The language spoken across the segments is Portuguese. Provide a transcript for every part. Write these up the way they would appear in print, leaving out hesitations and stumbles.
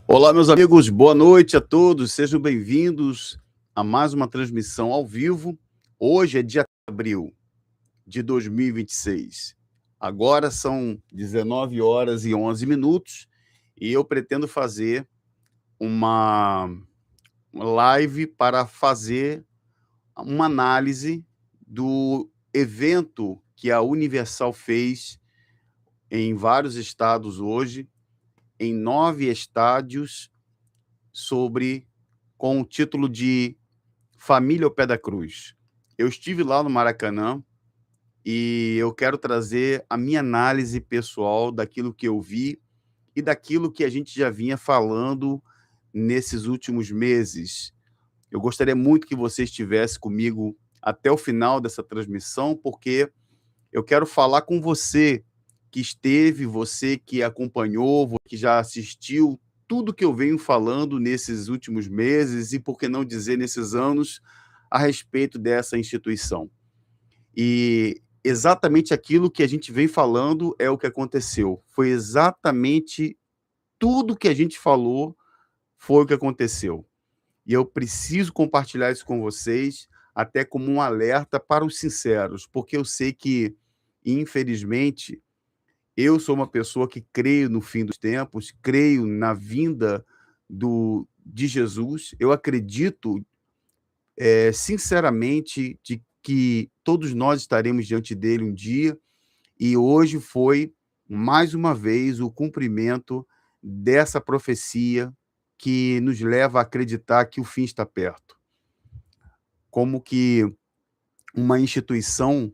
Olá, meus amigos, boa noite a todos, sejam bem-vindos a mais uma transmissão ao vivo. Hoje é dia 3 de abril de 2026. Agora são 19 horas e 11 minutos e eu pretendo fazer uma live para fazer uma análise do evento que a Universal fez em vários estados hoje, em 9 estádios, com o título de Família ao Pé da Cruz. Eu estive lá no Maracanã e eu quero trazer a minha análise pessoal daquilo que eu vi e daquilo que a gente já vinha falando nesses últimos meses. Eu gostaria muito que você estivesse comigo até o final dessa transmissão, porque eu quero falar com você que esteve, você que acompanhou, você que já assistiu tudo que eu venho falando nesses últimos meses e, por que não dizer, nesses anos, a respeito dessa instituição. E exatamente aquilo que a gente vem falando é o que aconteceu. Foi exatamente tudo que a gente falou foi o que aconteceu. E eu preciso compartilhar isso com vocês, até como um alerta para os sinceros, porque eu sei que, infelizmente, eu sou uma pessoa que creio no fim dos tempos, creio na vinda de Jesus. Eu acredito, sinceramente, de que todos nós estaremos diante dele um dia, e hoje foi, mais uma vez, o cumprimento dessa profecia que nos leva a acreditar que o fim está perto. Como que uma instituição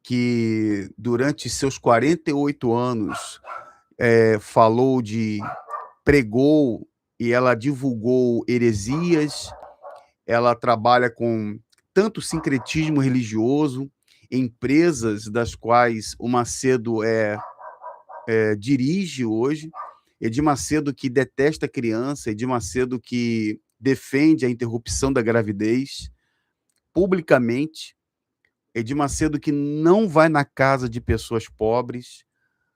que, durante seus 48 anos, pregou e ela divulgou heresias, ela trabalha com tanto sincretismo religioso, empresas das quais o Macedo dirige hoje, Edir Macedo que detesta criança, Edir Macedo que defende a interrupção da gravidez publicamente, Edir Macedo que não vai na casa de pessoas pobres,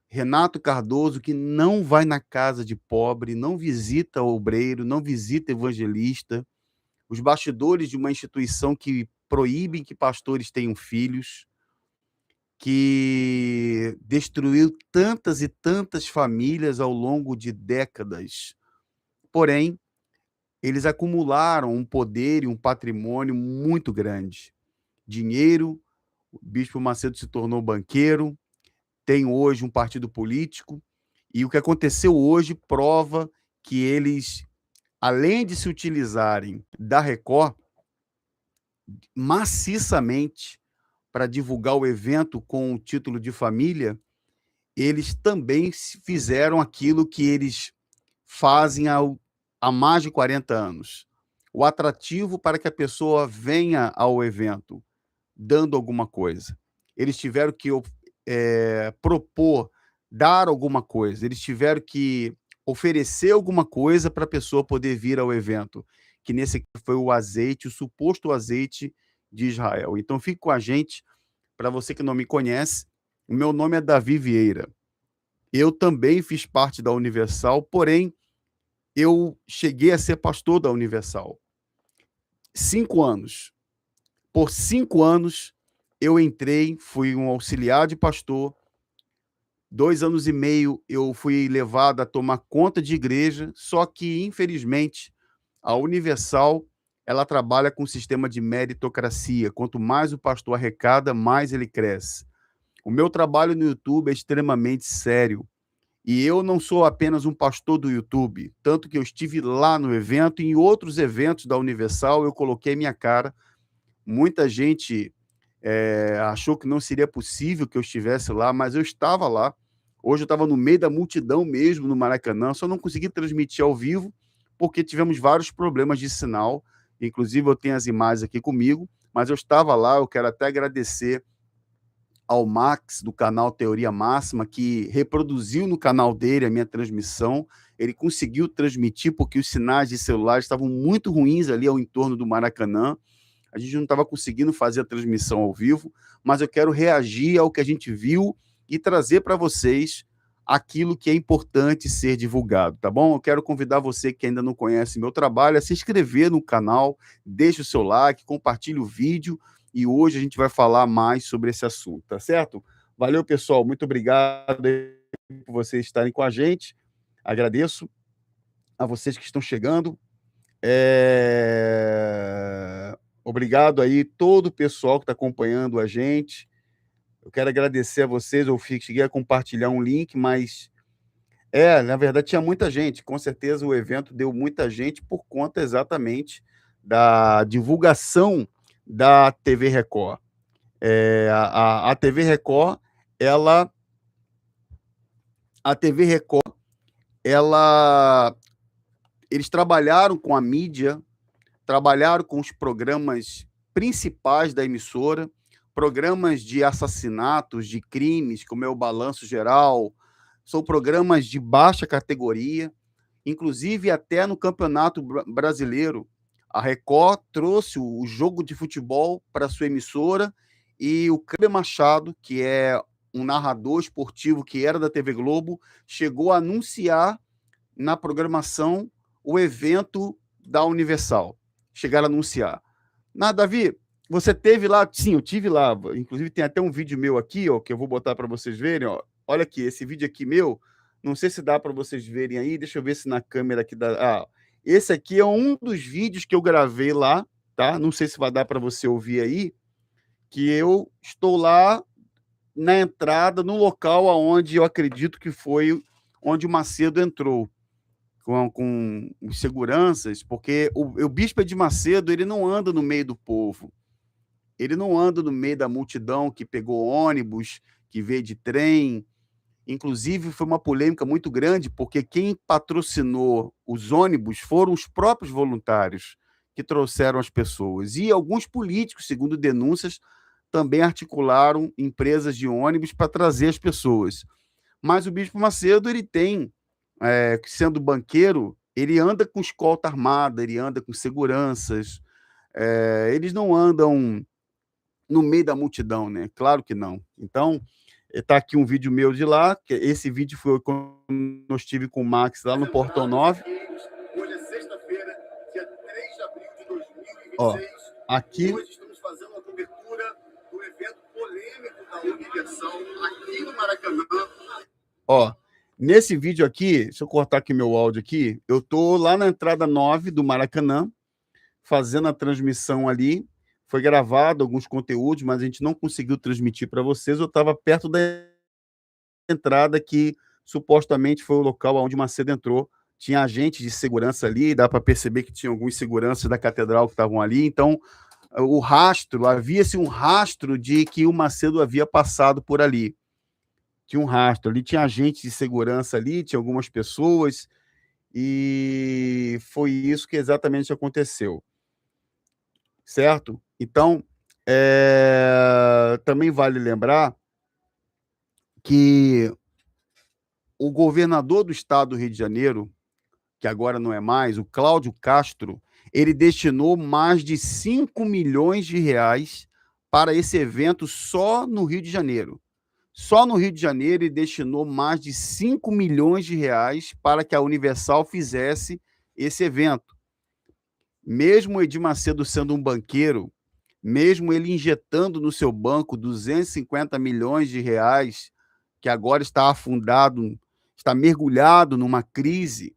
Renato Cardoso que não vai na casa de pobre, não visita obreiro, não visita evangelista, os bastidores de uma instituição que proíbe que pastores tenham filhos, que destruiu tantas e tantas famílias ao longo de décadas. Porém, eles acumularam um poder e um patrimônio muito grande. Dinheiro, o Bispo Macedo se tornou banqueiro, tem hoje um partido político, e o que aconteceu hoje prova que eles, além de se utilizarem da Record maciçamente para divulgar o evento com o título de família, eles também fizeram aquilo que eles fazem há mais de 40 anos. O atrativo para que a pessoa venha ao evento, dando alguma coisa. Eles tiveram que propor, dar alguma coisa. Eles tiveram que oferecer alguma coisa para a pessoa poder vir ao evento, que nesse foi o azeite, o suposto azeite de Israel. Então, fique com a gente. Para você que não me conhece, o meu nome é Davi Vieira. Eu também fiz parte da Universal, porém, eu cheguei a ser pastor da Universal. 5 anos. Por 5 anos, eu entrei, fui um auxiliar de pastor. 2 anos e meio, eu fui levado a tomar conta de igreja, só que, infelizmente, a Universal, ela trabalha com um sistema de meritocracia. Quanto mais o pastor arrecada, mais ele cresce. O meu trabalho no YouTube é extremamente sério. E eu não sou apenas um pastor do YouTube, tanto que eu estive lá no evento e em outros eventos da Universal eu coloquei minha cara. Muita gente achou que não seria possível que eu estivesse lá, mas eu estava lá. Hoje eu estava no meio da multidão mesmo, no Maracanã, só não consegui transmitir ao vivo, porque tivemos vários problemas de sinal. Inclusive eu tenho as imagens aqui comigo, mas eu estava lá. Eu quero até agradecer ao Max, do canal Teoria Máxima, que reproduziu no canal dele a minha transmissão. Ele conseguiu transmitir, porque os sinais de celular estavam muito ruins ali ao entorno do Maracanã. A gente não estava conseguindo fazer a transmissão ao vivo, mas eu quero reagir ao que a gente viu e trazer para vocês aquilo que é importante ser divulgado, tá bom? Eu quero convidar você que ainda não conhece meu trabalho a se inscrever no canal, deixe o seu like, compartilhe o vídeo e hoje a gente vai falar mais sobre esse assunto, tá certo? Valeu, pessoal, muito obrigado por vocês estarem com a gente, agradeço a vocês que estão chegando, obrigado aí todo o pessoal que está acompanhando a gente, eu quero agradecer a vocês, eu cheguei a compartilhar um link, mas na verdade tinha muita gente, com certeza o evento deu muita gente por conta exatamente da divulgação da TV Record. A TV Record, eles trabalharam com a mídia, trabalharam com os programas principais da emissora, programas de assassinatos, de crimes, como é o Balanço Geral, são programas de baixa categoria, inclusive até no Campeonato Brasileiro. A Record trouxe o jogo de futebol para sua emissora e o Kleber Machado, que é um narrador esportivo que era da TV Globo, chegou a anunciar na programação o evento da Universal. Chegaram a anunciar. Davi, você teve lá? Sim, eu tive lá. Inclusive tem até um vídeo meu aqui, ó, que eu vou botar para vocês verem. Ó. Olha aqui, esse vídeo aqui meu, não sei se dá para vocês verem aí, deixa eu ver se na câmera aqui dá. Esse aqui é um dos vídeos que eu gravei lá, tá? Não sei se vai dar para você ouvir aí, que eu estou lá na entrada, no local onde eu acredito que foi onde o Macedo entrou, com os seguranças, porque o Bispo de Macedo, ele não anda no meio do povo, ele não anda no meio da multidão que pegou ônibus, que veio de trem. Inclusive, foi uma polêmica muito grande, porque quem patrocinou os ônibus foram os próprios voluntários que trouxeram as pessoas. E alguns políticos, segundo denúncias, também articularam empresas de ônibus para trazer as pessoas. Mas o Bispo Macedo, ele tem, sendo banqueiro, ele anda com escolta armada, ele anda com seguranças, eles não andam no meio da multidão, né? Claro que não. Então, está aqui um vídeo meu de lá, que esse vídeo foi quando eu estive com o Max lá no Portão 9. Hoje é sexta-feira, dia 3 de abril de 2026. Ó, aqui... Hoje estamos fazendo uma cobertura do evento polêmico da Universal aqui no Maracanã. Ó, nesse vídeo aqui, deixa eu cortar aqui meu áudio aqui, eu tô lá na entrada 9 do Maracanã, fazendo a transmissão ali, foi gravado alguns conteúdos, mas a gente não conseguiu transmitir para vocês, eu estava perto da entrada que supostamente foi o local onde Macedo entrou, tinha agentes de segurança ali, dá para perceber que tinha alguns seguranças da catedral que estavam ali, então o rastro, havia-se um rastro de que o Macedo havia passado por ali, tinha um rastro, ali tinha agentes de segurança ali, tinha algumas pessoas, e foi isso que exatamente aconteceu, certo? Então, também vale lembrar que o governador do estado do Rio de Janeiro, que agora não é mais, o Cláudio Castro, ele destinou mais de 5 milhões de reais para esse evento só no Rio de Janeiro. Só no Rio de Janeiro ele destinou mais de 5 milhões de reais para que a Universal fizesse esse evento. Mesmo o Edir Macedo sendo um banqueiro, mesmo ele injetando no seu banco 250 milhões de reais, que agora está afundado, está mergulhado numa crise,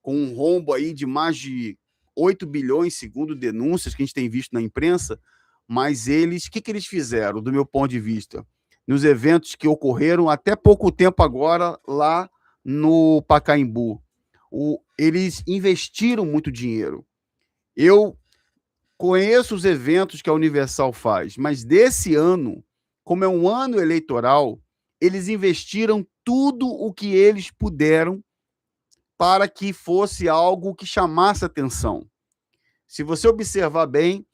com um rombo aí de mais de 8 bilhões, segundo denúncias que a gente tem visto na imprensa, mas eles, o que eles fizeram, do meu ponto de vista? Nos eventos que ocorreram até pouco tempo agora, lá no Pacaembu, eles investiram muito dinheiro. Eu conheço os eventos que a Universal faz, mas desse ano, como é um ano eleitoral, eles investiram tudo o que eles puderam para que fosse algo que chamasse atenção. Se você observar bem,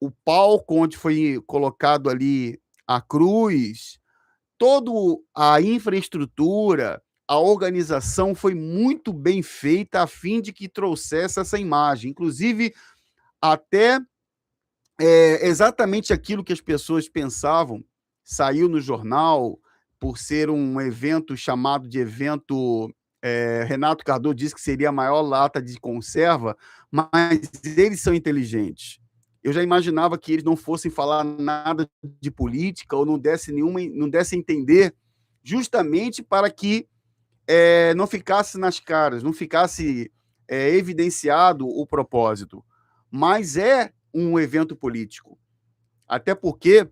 o palco onde foi colocado ali a cruz, toda a infraestrutura, a organização foi muito bem feita a fim de que trouxesse essa imagem. Inclusive, até exatamente aquilo que as pessoas pensavam, saiu no jornal, por ser um evento chamado de evento. Renato Cardoso disse que seria a maior lata de conserva, mas eles são inteligentes. Eu já imaginava que eles não fossem falar nada de política ou não dessem a entender, justamente para que não ficasse nas caras, não ficasse evidenciado o propósito. Mas é um evento político. Até porque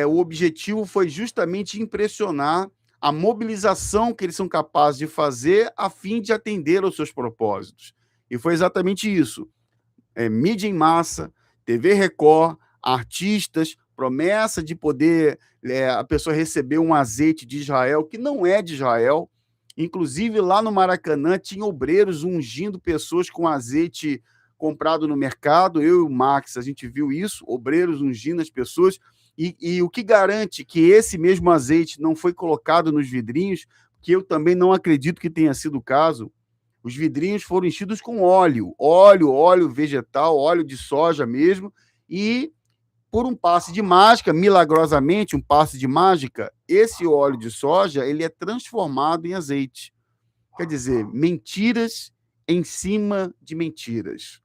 o objetivo foi justamente impressionar a mobilização que eles são capazes de fazer a fim de atender aos seus propósitos. E foi exatamente isso. Mídia em massa, TV Record, artistas, promessa de poder a pessoa receber um azeite de Israel, que não é de Israel. Inclusive, lá no Maracanã, tinha obreiros ungindo pessoas com azeite comprado no mercado. Eu e o Max, a gente viu isso, obreiros ungindo as pessoas. E o que garante que esse mesmo azeite não foi colocado nos vidrinhos, que eu também não acredito que tenha sido o caso, os vidrinhos foram enchidos com óleo vegetal, óleo de soja mesmo, e por um passe de mágica, milagrosamente, um passe de mágica, esse óleo de soja ele é transformado em azeite. Quer dizer, mentiras em cima de mentiras.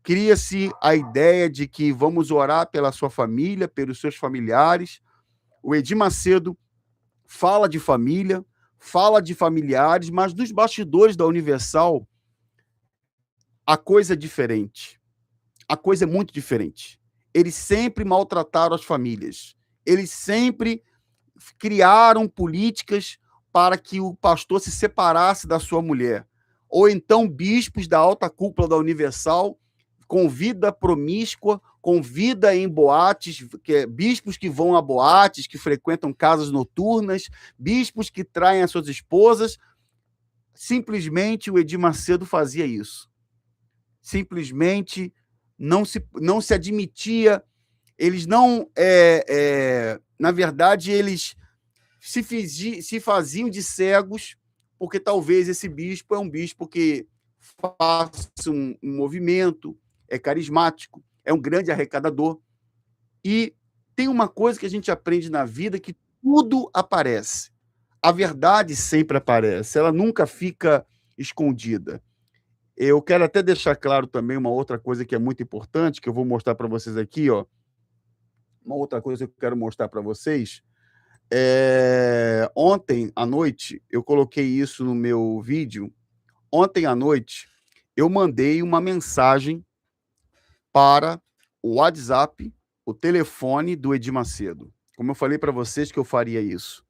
Cria-se a ideia de que vamos orar pela sua família, pelos seus familiares. O Edir Macedo fala de família, fala de familiares, mas nos bastidores da Universal, a coisa é diferente. A coisa é muito diferente. Eles sempre maltrataram as famílias. Eles sempre criaram políticas para que o pastor se separasse da sua mulher. Ou então bispos da alta cúpula da Universal, com vida promíscua, com vida em boates, bispos que vão a boates, que frequentam casas noturnas, bispos que traem as suas esposas. Simplesmente o Edir Macedo fazia isso. Simplesmente não se admitia, eles não, na verdade, eles se faziam de cegos, porque talvez esse bispo é um bispo que faça um movimento, é carismático, é um grande arrecadador. E tem uma coisa que a gente aprende na vida, que tudo aparece. A verdade sempre aparece, ela nunca fica escondida. Eu quero até deixar claro também uma outra coisa que é muito importante, que eu vou mostrar para vocês aqui, ó. Uma outra coisa que eu quero mostrar para vocês. Ontem à noite, eu coloquei isso no meu vídeo. Ontem à noite, eu mandei uma mensagem para o WhatsApp, o telefone do Edir Macedo. Como eu falei para vocês que eu faria isso.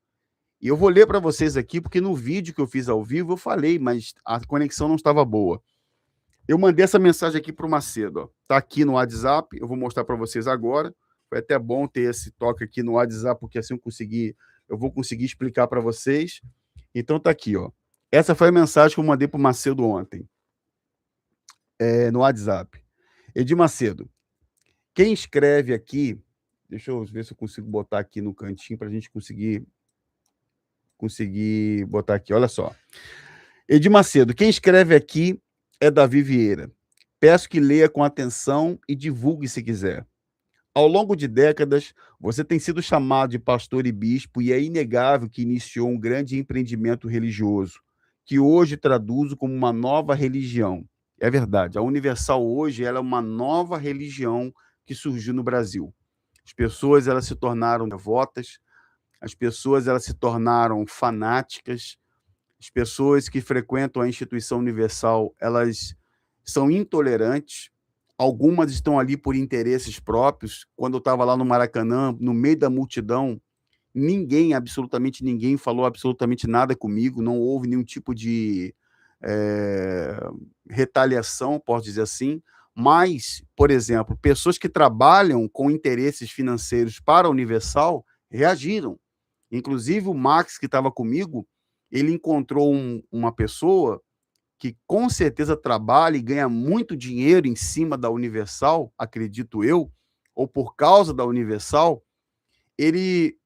E eu vou ler para vocês aqui, porque no vídeo que eu fiz ao vivo eu falei, mas a conexão não estava boa. Eu mandei essa mensagem aqui para o Macedo. Ó. Tá aqui no WhatsApp, eu vou mostrar para vocês agora. Foi até bom ter esse toque aqui no WhatsApp, porque assim eu vou conseguir explicar para vocês. Então tá aqui, ó. Essa foi a mensagem que eu mandei para o Macedo ontem, no WhatsApp. Edir Macedo, quem escreve aqui, deixa eu ver se eu consigo botar aqui no cantinho para a gente conseguir botar aqui. Olha só. Edir Macedo, quem escreve aqui é Davi Vieira. Peço que leia com atenção e divulgue se quiser. Ao longo de décadas, você tem sido chamado de pastor e bispo e é inegável que iniciou um grande empreendimento religioso, que hoje traduzo como uma nova religião. É verdade, a Universal hoje ela é uma nova religião que surgiu no Brasil. As pessoas elas se tornaram devotas, as pessoas elas se tornaram fanáticas, as pessoas que frequentam a instituição Universal, elas são intolerantes, algumas estão ali por interesses próprios. Quando eu estava lá no Maracanã, no meio da multidão, absolutamente ninguém falou absolutamente nada comigo, não houve nenhum tipo de retaliação, posso dizer assim, mas, por exemplo, pessoas que trabalham com interesses financeiros para a Universal reagiram. Inclusive o Max, que estava comigo, ele encontrou uma pessoa que com certeza trabalha e ganha muito dinheiro em cima da Universal, acredito eu, ou por causa da Universal. Ele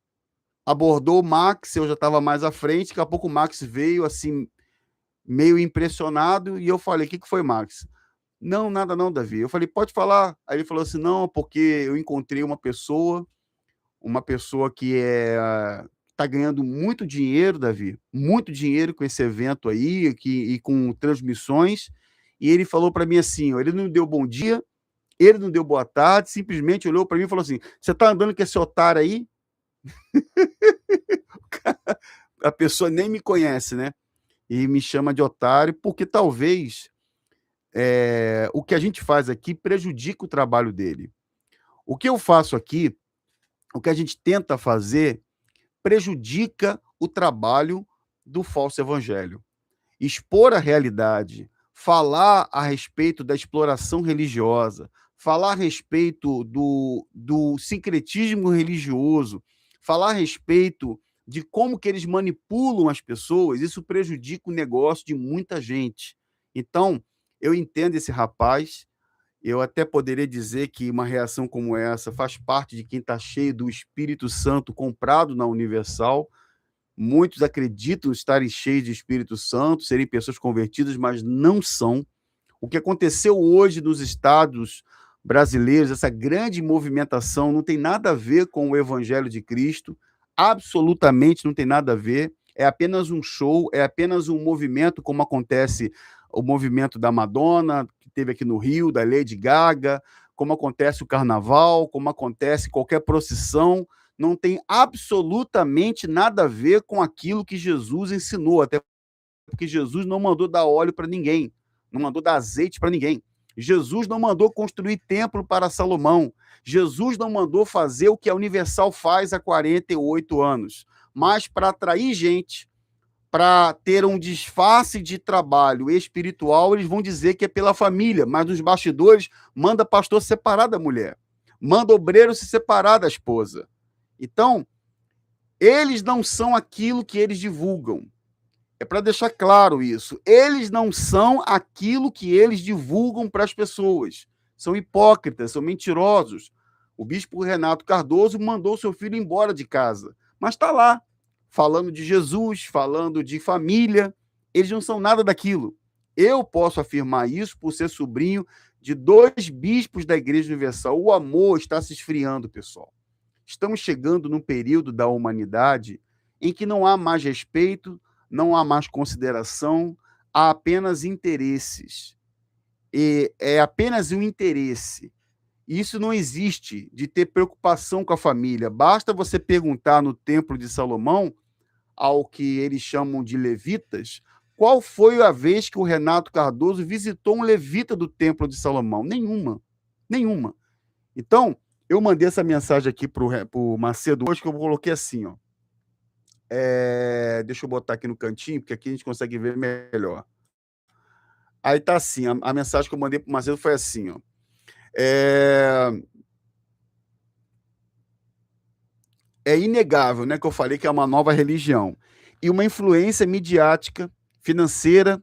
abordou o Max, eu já estava mais à frente, daqui a pouco o Max veio assim, meio impressionado, e eu falei, o que foi, Max? Não, nada não, Davi. Eu falei, pode falar. Aí ele falou assim, não, porque eu encontrei uma pessoa que está ganhando muito dinheiro, Davi, muito dinheiro com esse evento aí e com transmissões. E ele falou para mim assim, ó, ele não deu bom dia, ele não deu boa tarde, simplesmente olhou para mim e falou assim, você está andando com esse otário aí? A pessoa nem me conhece, né? E me chama de otário, porque talvez o que a gente faz aqui prejudica o trabalho dele. O que eu faço aqui, o que a gente tenta fazer, prejudica o trabalho do falso evangelho. Expor a realidade, falar a respeito da exploração religiosa, falar a respeito do sincretismo religioso, falar a respeito de como que eles manipulam as pessoas, isso prejudica o negócio de muita gente. Então, eu entendo esse rapaz, eu até poderia dizer que uma reação como essa faz parte de quem está cheio do Espírito Santo comprado na Universal. Muitos acreditam estarem cheios de Espírito Santo, serem pessoas convertidas, mas não são. O que aconteceu hoje nos estados brasileiros, essa grande movimentação, não tem nada a ver com o Evangelho de Cristo, absolutamente não tem nada a ver. É apenas um show, é apenas um movimento, como acontece o movimento da Madonna, que teve aqui no Rio, da Lady Gaga, como acontece o carnaval, como acontece qualquer procissão. Não tem absolutamente nada a ver com aquilo que Jesus ensinou, até porque Jesus não mandou dar óleo para ninguém, não mandou dar azeite para ninguém. Jesus não mandou construir templo para Salomão. Jesus não mandou fazer o que a Universal faz há 48 anos, mas para atrair gente, para ter um disfarce de trabalho espiritual, eles vão dizer que é pela família, mas nos bastidores manda pastor separar da mulher, manda obreiro se separar da esposa. Então, eles não são aquilo que eles divulgam. É para deixar claro isso. Eles não são aquilo que eles divulgam para as pessoas. São hipócritas, são mentirosos. O bispo Renato Cardoso mandou seu filho embora de casa, mas está lá, falando de Jesus, falando de família. Eles não são nada daquilo. Eu posso afirmar isso por ser sobrinho de 2 bispos da Igreja Universal. O amor está se esfriando, pessoal. Estamos chegando num período da humanidade em que não há mais respeito, não há mais consideração, há apenas interesses. E é apenas um interesse. Isso não existe de ter preocupação com a família. Basta você perguntar no Templo de Salomão, ao que eles chamam de levitas, qual foi a vez que o Renato Cardoso visitou um levita do Templo de Salomão? Nenhuma. Nenhuma. Então, eu mandei essa mensagem aqui para o Macedo hoje, que eu coloquei assim, ó. Deixa eu botar aqui no cantinho, porque aqui a gente consegue ver melhor. Aí tá assim, a mensagem que eu mandei para o Macedo foi assim, ó. É inegável, né, que eu falei que é uma nova religião e uma influência midiática, financeira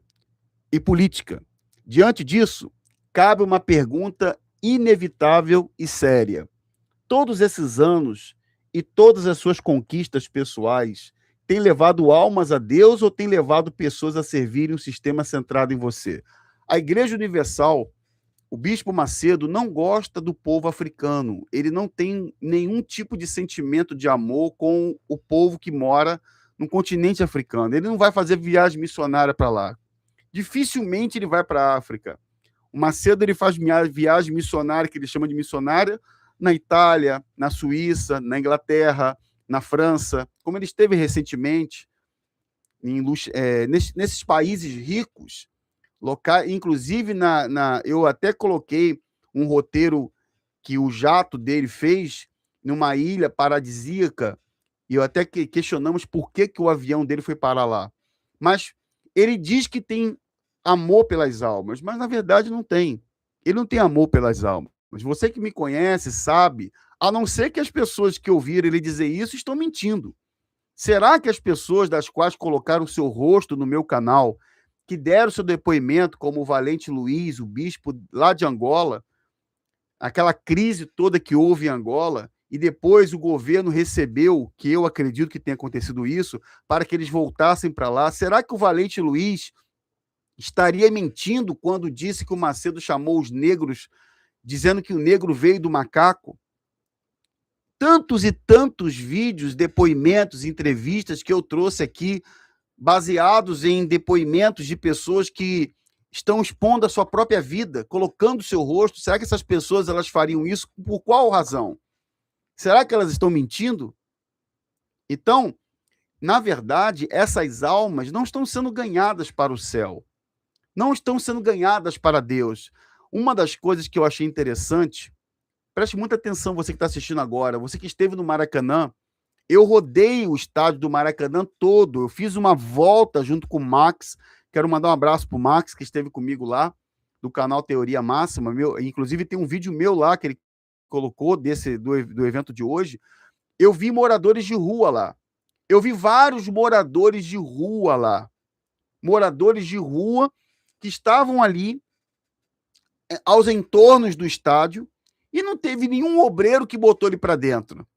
e política. Diante disso, cabe uma pergunta inevitável e séria. Todos esses anos e todas as suas conquistas pessoais têm levado almas a Deus ou têm levado pessoas a servirem um sistema centrado em você? A Igreja Universal, o Bispo Macedo, não gosta do povo africano. Ele não tem nenhum tipo de sentimento de amor com o povo que mora no continente africano. Ele não vai fazer viagem missionária para lá. Dificilmente ele vai para a África. O Macedo ele faz viagem missionária, que ele chama de missionária, na Itália, na Suíça, na Inglaterra, na França, como ele esteve recentemente, nesses países ricos, locais, inclusive eu até coloquei um roteiro que o jato dele fez numa ilha paradisíaca, e eu até questionamos por que o avião dele foi parar lá. Mas ele diz que tem amor pelas almas, mas na verdade não tem. Ele não tem amor pelas almas. Mas você que me conhece sabe, a não ser que as pessoas que ouviram ele dizer isso estão mentindo. Será que as pessoas das quais colocaram seu rosto no meu canal, que deram seu depoimento, como o Valente Luiz, o bispo lá de Angola, aquela crise toda que houve em Angola, e depois o governo recebeu, que eu acredito que tenha acontecido isso, para que eles voltassem para lá, será que o Valente Luiz estaria mentindo quando disse que o Macedo chamou os negros, dizendo que o negro veio do macaco? tantos e tantos vídeos, depoimentos, entrevistas que eu trouxe aqui, baseados em depoimentos de pessoas que estão expondo a sua própria vida, colocando o seu rosto. Será que essas pessoas elas fariam isso por qual razão? Será que elas estão mentindo? Então, na verdade, essas almas não estão sendo ganhadas para o céu, não estão sendo ganhadas para Deus. Uma das coisas que eu achei interessante, preste muita atenção, você que está assistindo agora, você que esteve no Maracanã, eu rodei o estádio do Maracanã todo, eu fiz uma volta junto com o Max, quero mandar um abraço para o Max, que esteve comigo lá, do canal Teoria Máxima, inclusive tem um vídeo meu lá, que ele colocou, do evento de hoje. Eu vi moradores de rua lá, eu vi vários moradores de rua lá, moradores de rua que estavam ali aos entornos do estádio e não teve nenhum obreiro que botou ele para dentro.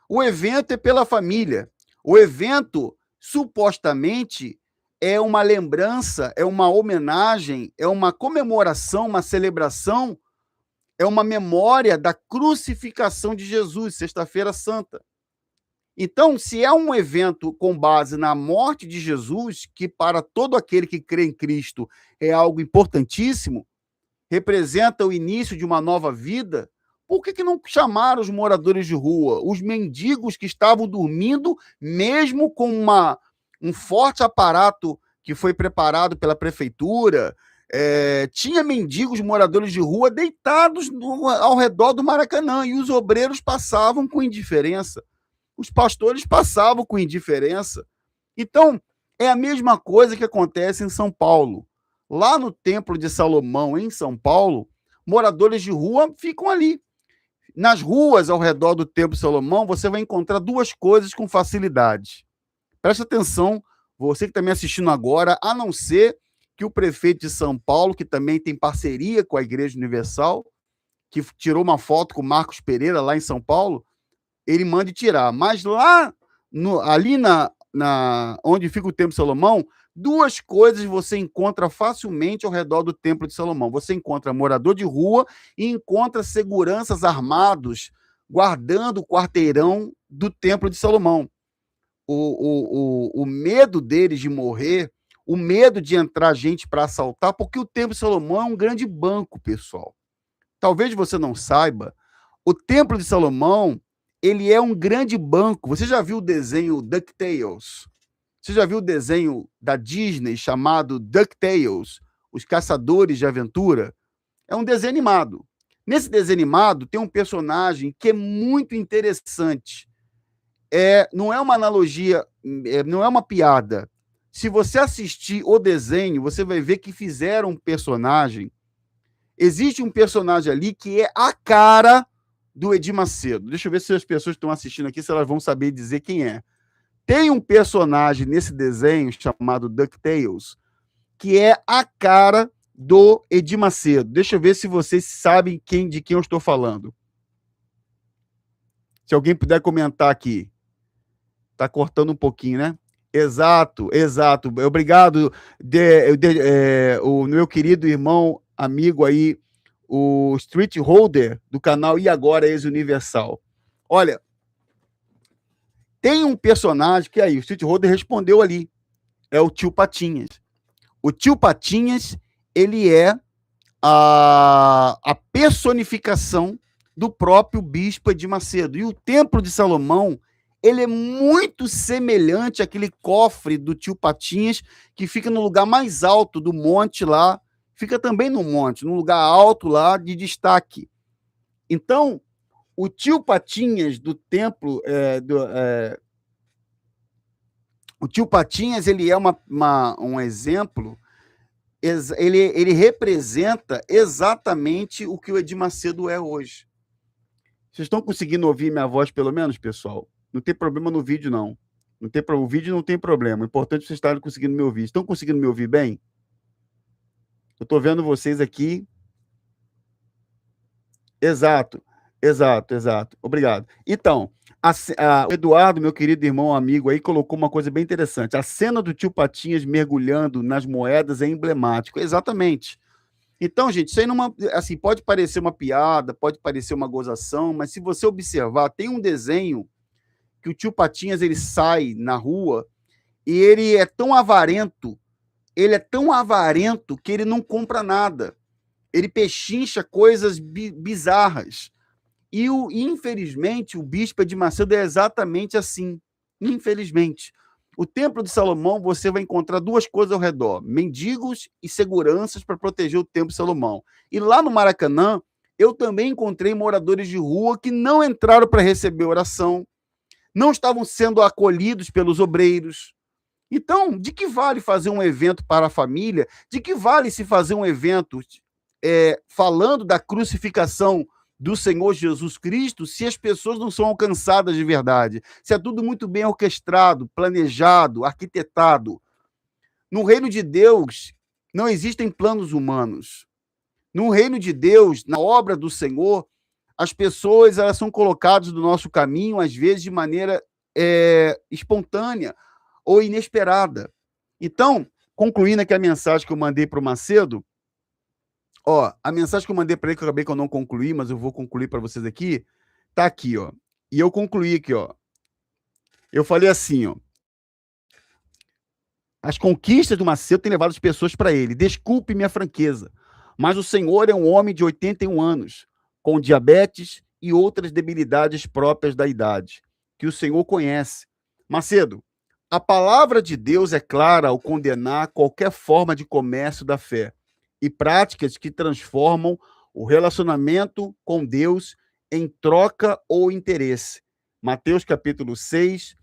O evento é pela família. O evento, supostamente, é uma lembrança, é uma homenagem, é uma comemoração, uma celebração, é uma memória da crucificação de Jesus, Sexta-feira Santa. Então, se é um evento com base na morte de Jesus, que para todo aquele que crê em Cristo é algo importantíssimo, representa o início de uma nova vida, por que não chamaram os moradores de rua, os mendigos que estavam dormindo, mesmo com um forte aparato que foi preparado pela prefeitura? Tinha mendigos, moradores de rua deitados ao redor do Maracanã, e os obreiros passavam com indiferença. Os pastores passavam com indiferença. Então, é a mesma coisa que acontece em São Paulo. Lá no Templo de Salomão, em São Paulo, moradores de rua ficam ali. Nas ruas ao redor do Templo de Salomão, você vai encontrar duas coisas com facilidade. Preste atenção, você que está me assistindo agora, a não ser que o prefeito de São Paulo, que também tem parceria com a Igreja Universal, que tirou uma foto com o Marcos Pereira lá em São Paulo, ele manda tirar. Mas lá, ali onde fica o Templo de Salomão, duas coisas você encontra facilmente ao redor do Templo de Salomão. Você encontra morador de rua e encontra seguranças armados guardando o quarteirão do Templo de Salomão. O medo deles de morrer, o medo de entrar gente para assaltar, porque o Templo de Salomão é um grande banco, pessoal. Talvez você não saiba, o Templo de Salomão ele é um grande banco. Você já viu o desenho DuckTales? Você já viu o desenho da Disney chamado DuckTales, Os Caçadores de Aventura? É um desenho animado. Nesse desenho animado tem um personagem que é muito interessante. Não é uma analogia, não é uma piada. Se você assistir o desenho, você vai ver que fizeram um personagem. Existe um personagem ali que é a cara do Edir Macedo. Deixa eu ver se as pessoas que estão assistindo aqui, se elas vão saber dizer quem é. Tem um personagem nesse desenho chamado DuckTales, que é a cara do Edir Macedo. Deixa eu ver se vocês sabem de quem eu estou falando. Se alguém puder comentar aqui. Tá cortando um pouquinho, né? Exato. Obrigado, o meu querido irmão, amigo aí, o Street Holder do canal E Agora Ex-Universal. Olha, tem um personagem que aí, o Street Holder respondeu ali, é o Tio Patinhas. O Tio Patinhas, ele é a personificação do próprio Bispo Edir Macedo. E o Templo de Salomão, ele é muito semelhante àquele cofre do Tio Patinhas, que fica no lugar mais alto do monte lá, fica também no monte, num lugar alto lá de destaque. Então, o Tio Patinhas do templo, o Tio Patinhas, ele é um exemplo, ele representa exatamente o que o Edir Macedo é hoje. Vocês estão conseguindo ouvir minha voz, pelo menos, pessoal? Não tem problema no vídeo, não. O vídeo não tem problema. O importante é vocês estarem conseguindo me ouvir. Estão conseguindo me ouvir bem? Eu estou vendo vocês aqui. Exato. Obrigado. Então, o Eduardo, meu querido irmão, amigo, aí colocou uma coisa bem interessante. A cena do Tio Patinhas mergulhando nas moedas é emblemático. Exatamente. Então, gente, isso aí assim, pode parecer uma piada, pode parecer uma gozação, mas se você observar, tem um desenho que o tio Patinhas ele sai na rua e ele é tão avarento, que ele não compra nada. Ele pechincha coisas bizarras. E, infelizmente, o bispo de Macedo é exatamente assim. Infelizmente. O Templo de Salomão, você vai encontrar duas coisas ao redor: mendigos e seguranças para proteger o Templo de Salomão. E lá no Maracanã, eu também encontrei moradores de rua que não entraram para receber oração, não estavam sendo acolhidos pelos obreiros. Então, de que vale fazer um evento para a família? De que vale se fazer um evento falando da crucificação do Senhor Jesus Cristo, se as pessoas não são alcançadas de verdade? Se é tudo muito bem orquestrado, planejado, arquitetado. No reino de Deus, não existem planos humanos. No reino de Deus, na obra do Senhor, as pessoas elas são colocadas no nosso caminho, às vezes, de maneira espontânea ou inesperada. Então, concluindo aqui a mensagem que eu mandei para o Macedo, a mensagem que eu mandei para ele, que eu acabei que eu não concluí, mas eu vou concluir para vocês aqui, tá aqui, ó. E eu concluí aqui, ó. Eu falei assim, ó. As conquistas do Macedo têm levado as pessoas para ele. Desculpe minha franqueza, mas o senhor é um homem de 81 anos, com diabetes e outras debilidades próprias da idade, que o senhor conhece. Macedo, a palavra de Deus é clara ao condenar qualquer forma de comércio da fé e práticas que transformam o relacionamento com Deus em troca ou interesse. Mateus capítulo 6,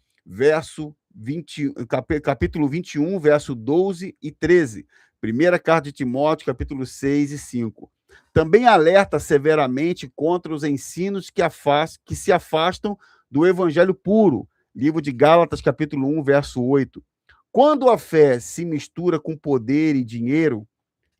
capítulo 21, verso 12 e 13. Primeira carta de Timóteo, capítulo 6 e 5. Também alerta severamente contra os ensinos que se afastam do evangelho puro. Livro de Gálatas, capítulo 1, verso 8. Quando a fé se mistura com poder e dinheiro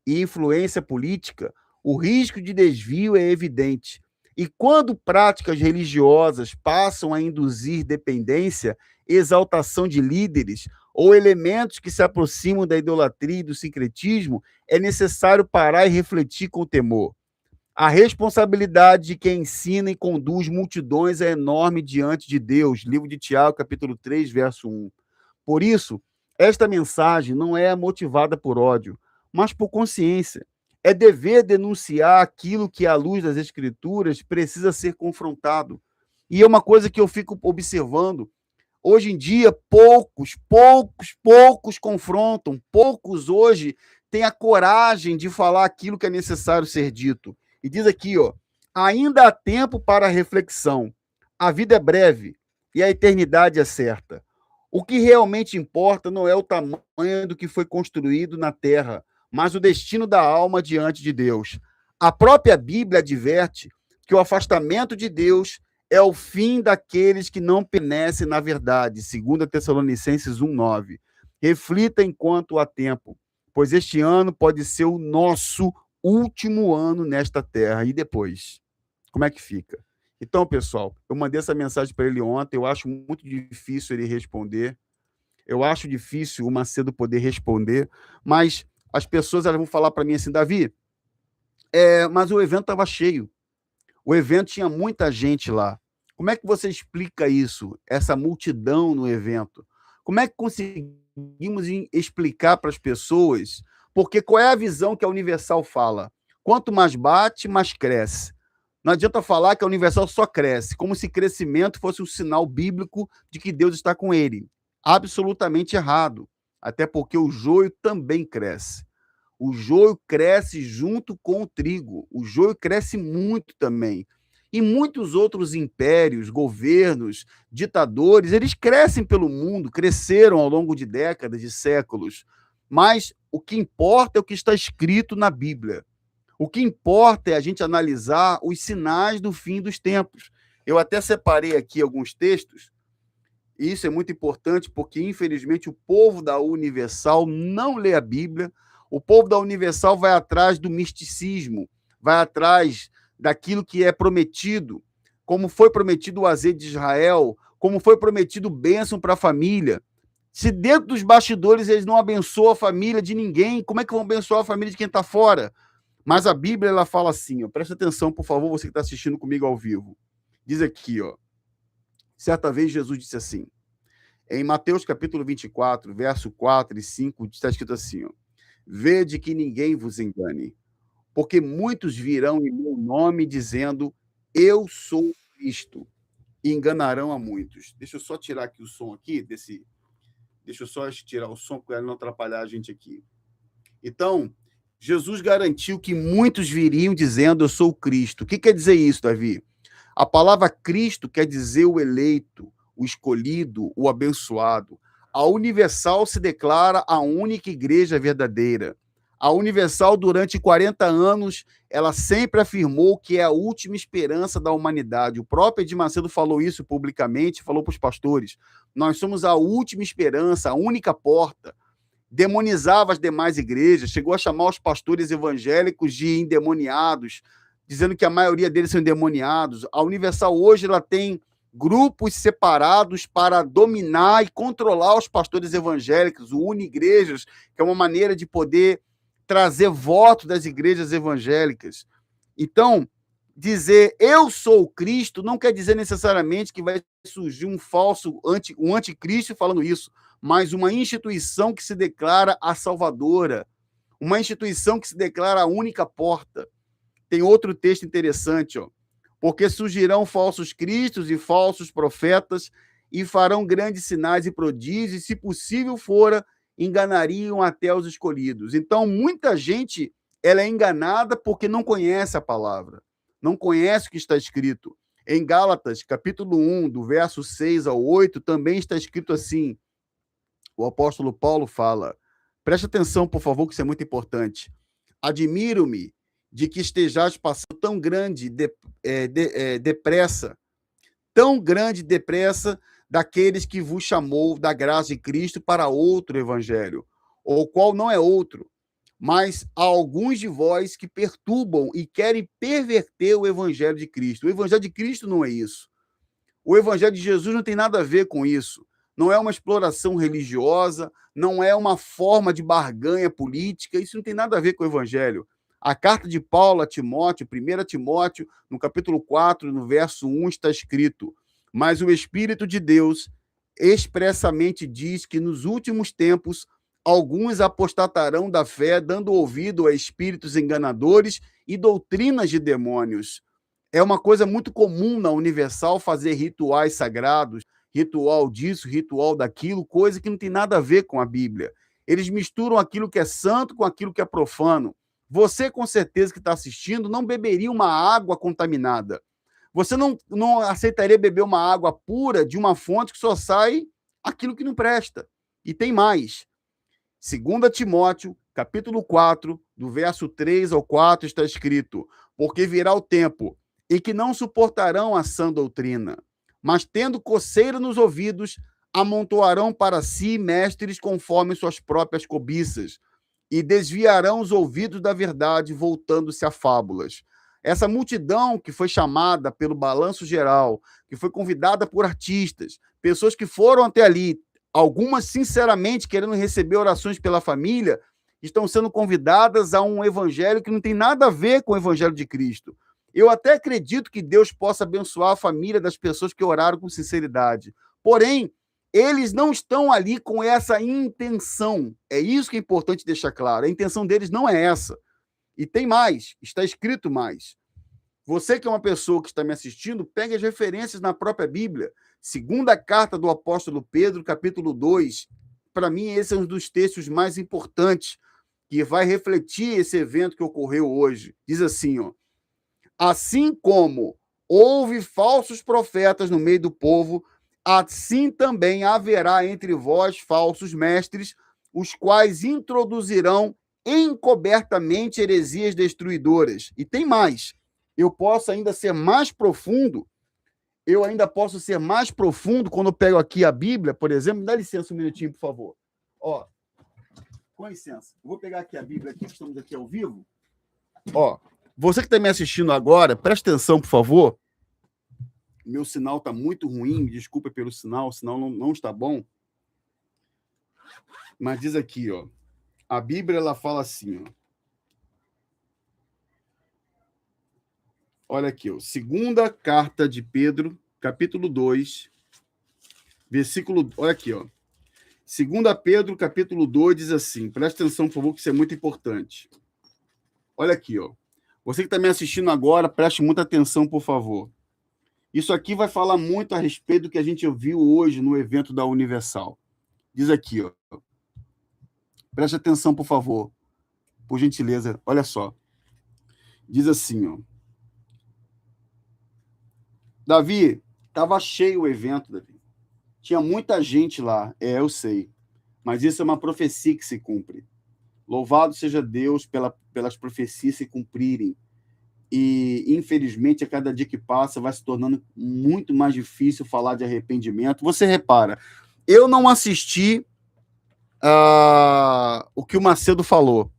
e influência política, o risco de desvio é evidente. E quando práticas religiosas passam a induzir dependência, exaltação de líderes ou elementos que se aproximam da idolatria e do sincretismo, é necessário parar e refletir com temor. A responsabilidade de quem ensina e conduz multidões é enorme diante de Deus. Livro de Tiago, capítulo 3, verso 1. Por isso, esta mensagem não é motivada por ódio, mas por consciência. É dever denunciar aquilo que, à luz das Escrituras, precisa ser confrontado. E é uma coisa que eu fico observando. Hoje em dia, poucos confrontam, poucos hoje têm a coragem de falar aquilo que é necessário ser dito. E diz aqui, ó, ainda há tempo para a reflexão. A vida é breve e a eternidade é certa. O que realmente importa não é o tamanho do que foi construído na terra, mas o destino da alma diante de Deus. A própria Bíblia adverte que o afastamento de Deus é o fim daqueles que não permanecem na verdade. 2 Tessalonicenses 1:9. Reflita enquanto há tempo, pois este ano pode ser o nosso último ano nesta terra. E depois? Como é que fica? Então, pessoal, eu mandei essa mensagem para ele ontem, eu acho muito difícil ele responder, eu acho difícil o Macedo poder responder, mas as pessoas elas vão falar para mim assim, Davi, mas o evento estava cheio, o evento tinha muita gente lá. Como é que você explica isso, essa multidão no evento? Como é que conseguimos explicar para as pessoas? Porque qual é a visão que a Universal fala? Quanto mais bate, mais cresce. Não adianta falar que a Universal só cresce, como se crescimento fosse um sinal bíblico de que Deus está com ele. Absolutamente errado. Até porque o joio também cresce. O joio cresce junto com o trigo. O joio cresce muito também. E muitos outros impérios, governos, ditadores, eles crescem pelo mundo, cresceram ao longo de décadas, de séculos. Mas o que importa é o que está escrito na Bíblia. O que importa é a gente analisar os sinais do fim dos tempos. Eu até separei aqui alguns textos. Isso é muito importante porque, infelizmente, o povo da Universal não lê a Bíblia. O povo da Universal vai atrás do misticismo, vai atrás daquilo que é prometido, como foi prometido o azeite de Israel, como foi prometido bênção para a família. Se dentro dos bastidores eles não abençoam a família de ninguém, como é que vão abençoar a família de quem está fora? Mas a Bíblia, ela fala assim, ó, presta atenção, por favor, você que está assistindo comigo ao vivo. Diz aqui, ó, certa vez Jesus disse assim, em Mateus capítulo 24, verso 4 e 5, está escrito assim, ó, vede que ninguém vos engane, porque muitos virão em meu nome dizendo, eu sou Cristo, e enganarão a muitos. Deixa eu só tirar aqui o som aqui, deixa eu só tirar o som para não atrapalhar a gente aqui. Então, Jesus garantiu que muitos viriam dizendo, eu sou Cristo. O que quer dizer isso, Davi? A palavra Cristo quer dizer o eleito, o escolhido, o abençoado. A Universal se declara a única igreja verdadeira. A Universal, durante 40 anos, ela sempre afirmou que é a última esperança da humanidade. O próprio Edir Macedo falou isso publicamente, falou para os pastores. Nós somos a última esperança, a única porta. Demonizava as demais igrejas, chegou a chamar os pastores evangélicos de endemoniados, dizendo que a maioria deles são endemoniados. A Universal hoje ela tem grupos separados para dominar e controlar os pastores evangélicos, o Uni-Igrejas, que é uma maneira de poder trazer voto das igrejas evangélicas. Então, dizer eu sou Cristo não quer dizer necessariamente que vai surgir um anticristo falando isso, mas uma instituição que se declara a salvadora, uma instituição que se declara a única porta. Tem outro texto interessante, ó. Porque surgirão falsos cristos e falsos profetas e farão grandes sinais e prodígios, e, se possível fora, enganariam até os escolhidos. Então, muita gente ela é enganada porque não conhece a palavra, não conhece o que está escrito. Em Gálatas, capítulo 1, do verso 6 ao 8, também está escrito assim, o apóstolo Paulo fala, preste atenção, por favor, que isso é muito importante. Admiro-me de que estejais passando tão grande depressa, tão grande depressa daqueles que vos chamou da graça de Cristo para outro evangelho, o qual não é outro, mas há alguns de vós que perturbam e querem perverter o evangelho de Cristo. O evangelho de Cristo não é isso. O evangelho de Jesus não tem nada a ver com isso. Não é uma exploração religiosa, não é uma forma de barganha política, isso não tem nada a ver com o evangelho. A carta de Paulo a Timóteo, 1 Timóteo, no capítulo 4, no verso 1, está escrito, mas o Espírito de Deus expressamente diz que nos últimos tempos alguns apostatarão da fé, dando ouvido a espíritos enganadores e doutrinas de demônios. É uma coisa muito comum na Universal fazer rituais sagrados, ritual disso, ritual daquilo, coisa que não tem nada a ver com a Bíblia. Eles misturam aquilo que é santo com aquilo que é profano. Você, com certeza, que está assistindo, não beberia uma água contaminada. Você não aceitaria beber uma água pura de uma fonte que só sai aquilo que não presta. E tem mais. 2 Timóteo, capítulo 4, do verso 3 ao 4, está escrito, porque virá o tempo em que não suportarão a sã doutrina, mas tendo coceira nos ouvidos, amontoarão para si mestres conforme suas próprias cobiças, e desviarão os ouvidos da verdade, voltando-se a fábulas. Essa multidão que foi chamada pelo balanço geral, que foi convidada por artistas, pessoas que foram até ali, algumas sinceramente querendo receber orações pela família, estão sendo convidadas a um evangelho que não tem nada a ver com o evangelho de Cristo. Eu até acredito que Deus possa abençoar a família das pessoas que oraram com sinceridade. Porém, eles não estão ali com essa intenção. É isso que é importante deixar claro. A intenção deles não é essa. E tem mais, está escrito mais. Você que é uma pessoa que está me assistindo, pegue as referências na própria Bíblia. Segunda carta do apóstolo Pedro, capítulo 2. Para mim, esse é um dos textos mais importantes que vai refletir esse evento que ocorreu hoje. Diz assim, ó, assim como houve falsos profetas no meio do povo, assim também haverá entre vós falsos mestres, os quais introduzirão encobertamente heresias destruidoras. E tem mais. Eu posso ainda ser mais profundo. Eu ainda posso ser mais profundo quando eu pego aqui a Bíblia, por exemplo. Dá licença um minutinho, por favor. Ó, com licença. Eu vou pegar aqui a Bíblia, aqui, que estamos aqui ao vivo. Ó, você que está me assistindo agora, presta atenção, por favor. Meu sinal está muito ruim, me desculpa pelo sinal, o sinal não está bom. Mas diz aqui, ó, a Bíblia ela fala assim, ó, Olha aqui, ó. Segunda carta de Pedro, capítulo 2, versículo... Olha aqui, ó. Segunda Pedro, capítulo 2, diz assim, presta atenção, por favor, que isso é muito importante. Olha aqui, ó. Você que está me assistindo agora, preste muita atenção, por favor. Isso aqui vai falar muito a respeito do que a gente viu hoje no evento da Universal. Diz aqui, ó. Preste atenção, por favor. Por gentileza, olha só. Diz assim, ó. Davi, estava cheio o evento, Davi. Tinha muita gente lá, eu sei. Mas isso é uma profecia que se cumpre. Louvado seja Deus pelas profecias se cumprirem. E, infelizmente, a cada dia que passa, vai se tornando muito mais difícil falar de arrependimento. Você repara, eu não assisti o que o Macedo falou.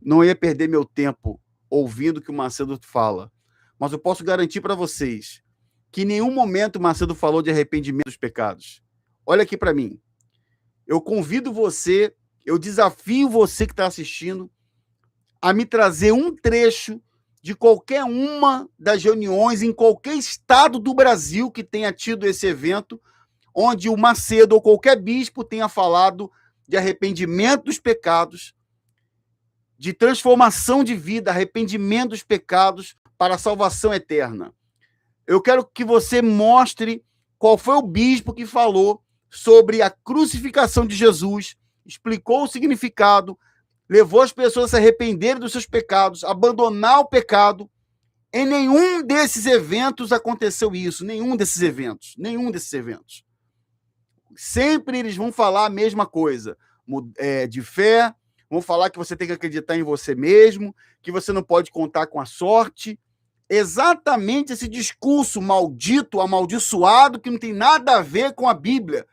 Não ia perder meu tempo ouvindo o que o Macedo fala. Mas eu posso garantir para vocês que em nenhum momento o Macedo falou de arrependimento dos pecados. Olha aqui para mim. Eu convido você, eu desafio você que está assistindo a me trazer um trecho de qualquer uma das reuniões em qualquer estado do Brasil que tenha tido esse evento, onde o Macedo ou qualquer bispo tenha falado de arrependimento dos pecados, de transformação de vida, arrependimento dos pecados para a salvação eterna. Eu quero que você mostre qual foi o bispo que falou sobre a crucificação de Jesus, explicou o significado, levou as pessoas a se arrependerem dos seus pecados, abandonar o pecado. Em nenhum desses eventos aconteceu isso, nenhum desses eventos. Sempre eles vão falar a mesma coisa, de fé, vão falar que você tem que acreditar em você mesmo, que você não pode contar com a sorte. Exatamente esse discurso maldito, amaldiçoado, que não tem nada a ver com a Bíblia.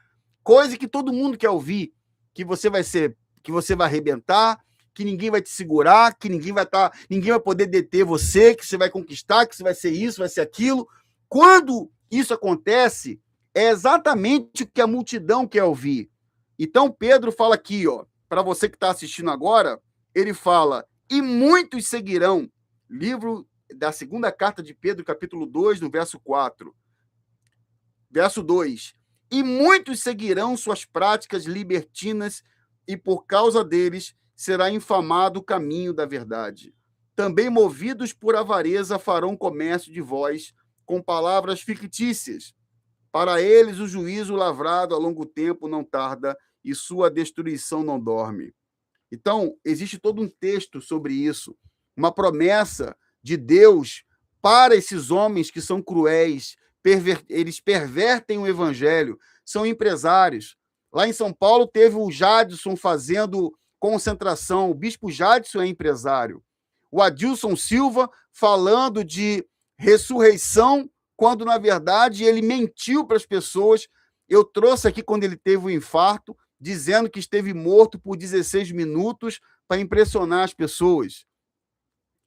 Coisa que todo mundo quer ouvir, que você vai arrebentar, que ninguém vai te segurar, que ninguém vai poder deter você, que você vai conquistar, que você vai ser isso, vai ser aquilo. Quando isso acontece, é exatamente o que a multidão quer ouvir. Então, Pedro fala aqui, ó, para você que está assistindo agora, ele fala, e muitos seguirão, livro da segunda carta de Pedro, capítulo 2, no verso 4. Verso 2, e muitos seguirão suas práticas libertinas, e por causa deles será infamado o caminho da verdade. Também movidos por avareza farão comércio de vós com palavras fictícias. Para eles o juízo lavrado a longo tempo não tarda e sua destruição não dorme. Então, existe todo um texto sobre isso, uma promessa de Deus para esses homens que são cruéis, eles pervertem o evangelho, são empresários. Lá em São Paulo teve o Jadson fazendo concentração, o bispo Jadson é empresário. O Adilson Silva falando de ressurreição, quando, na verdade, ele mentiu para as pessoas. Eu trouxe aqui quando ele teve o infarto, dizendo que esteve morto por 16 minutos para impressionar as pessoas.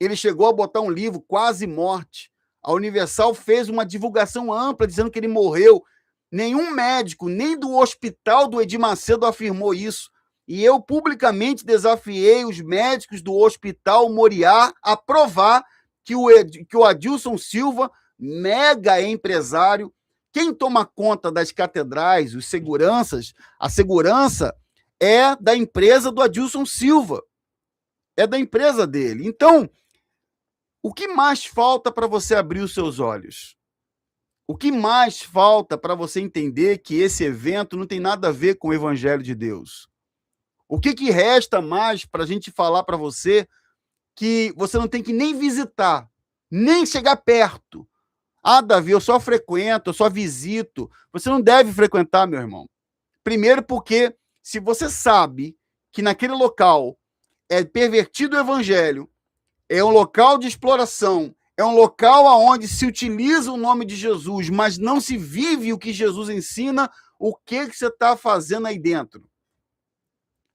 Ele chegou a botar um livro, Quase Morte. A Universal fez uma divulgação ampla dizendo que ele morreu. Nenhum médico, nem do hospital do Edir Macedo afirmou isso. E eu publicamente desafiei os médicos do Hospital Moriá a provar que o Adilson Silva, mega empresário, quem toma conta das catedrais, os seguranças, a segurança é da empresa do Adilson Silva. É da empresa dele. Então, o que mais falta para você abrir os seus olhos? O que mais falta para você entender que esse evento não tem nada a ver com o Evangelho de Deus? O que resta mais para a gente falar para você que você não tem que nem visitar, nem chegar perto? Ah, Davi, eu só frequento, eu só visito. Você não deve frequentar, meu irmão. Primeiro porque, se você sabe que naquele local é pervertido o Evangelho, é um local de exploração, é um local onde se utiliza o nome de Jesus, mas não se vive o que Jesus ensina, o que você está fazendo aí dentro?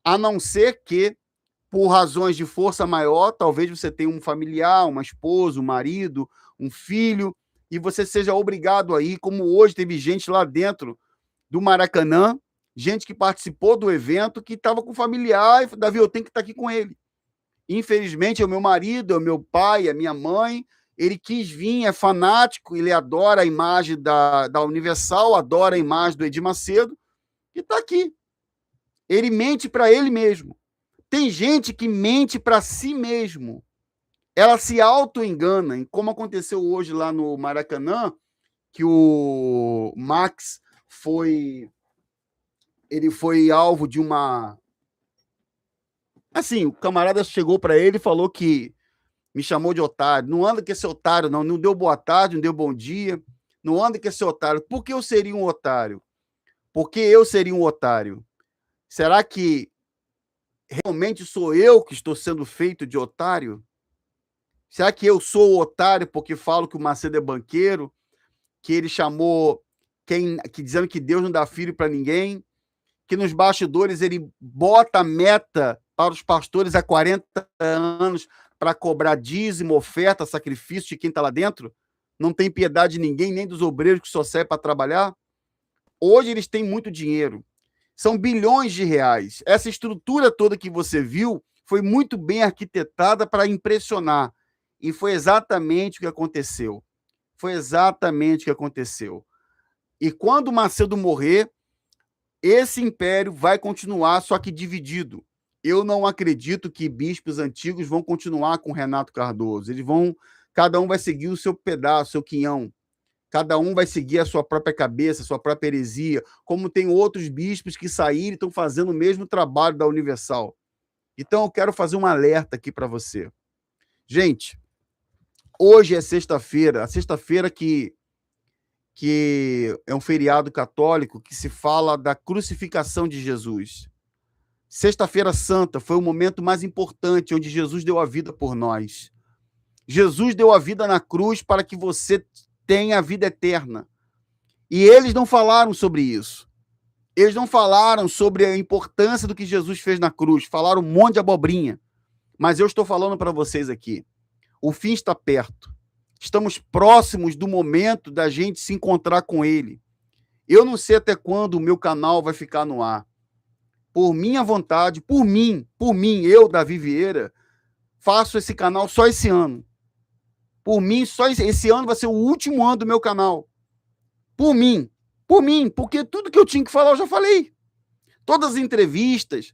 A não ser que, por razões de força maior, talvez você tenha um familiar, uma esposa, um marido, um filho, e você seja obrigado a ir, como hoje teve gente lá dentro do Maracanã, gente que participou do evento, que estava com familiar, e Davi, eu tenho que estar aqui com ele. Infelizmente, é o meu marido, é o meu pai, é a minha mãe, Ele quis vir, é fanático, ele adora a imagem da Universal, adora a imagem do Edir Macedo, e está aqui. Ele mente para ele mesmo. Tem gente que mente para si mesmo. Ela se auto-engana, como aconteceu hoje lá no Maracanã, que o Max foi alvo de uma... Assim, o camarada chegou para ele e falou que me chamou de otário. Não anda com esse otário, não. Não deu boa tarde, não deu bom dia. Não anda com esse otário. Por que eu seria um otário? Por que eu seria um otário? Será que realmente sou eu que estou sendo feito de otário? Será que eu sou o otário porque falo que o Macedo é banqueiro? Que ele chamou dizendo que Deus não dá filho para ninguém? Que nos bastidores ele bota a meta para os pastores há 40 anos para cobrar dízimo, oferta, sacrifício de quem está lá dentro? Não tem piedade de ninguém, nem dos obreiros que só servem para trabalhar? Hoje eles têm muito dinheiro. São bilhões de reais. Essa estrutura toda que você viu foi muito bem arquitetada para impressionar. E foi exatamente o que aconteceu. Foi exatamente o que aconteceu. E quando o Macedo morrer, esse império vai continuar, só que dividido. Eu não acredito que bispos antigos vão continuar com Renato Cardoso. Cada um vai seguir o seu pedaço, o seu quinhão. Cada um vai seguir a sua própria cabeça, a sua própria heresia, como tem outros bispos que saíram e estão fazendo o mesmo trabalho da Universal. Então, eu quero fazer um alerta aqui para você. Gente, hoje é sexta-feira, a sexta-feira que é um feriado católico que se fala da crucificação de Jesus. Sexta-feira Santa foi o momento mais importante, onde Jesus deu a vida por nós. Jesus deu a vida na cruz para que você tenha a vida eterna. E eles não falaram sobre isso. Eles não falaram sobre a importância do que Jesus fez na cruz. Falaram um monte de abobrinha. Mas eu estou falando para vocês aqui. O fim está perto. Estamos próximos do momento da gente se encontrar com ele. Eu não sei até quando o meu canal vai ficar no ar. Por minha vontade, por mim, eu, Davi Vieira, faço esse canal só esse ano. Por mim, só esse ano vai ser o último ano do meu canal. Por mim, porque tudo que eu tinha que falar eu já falei. Todas as entrevistas,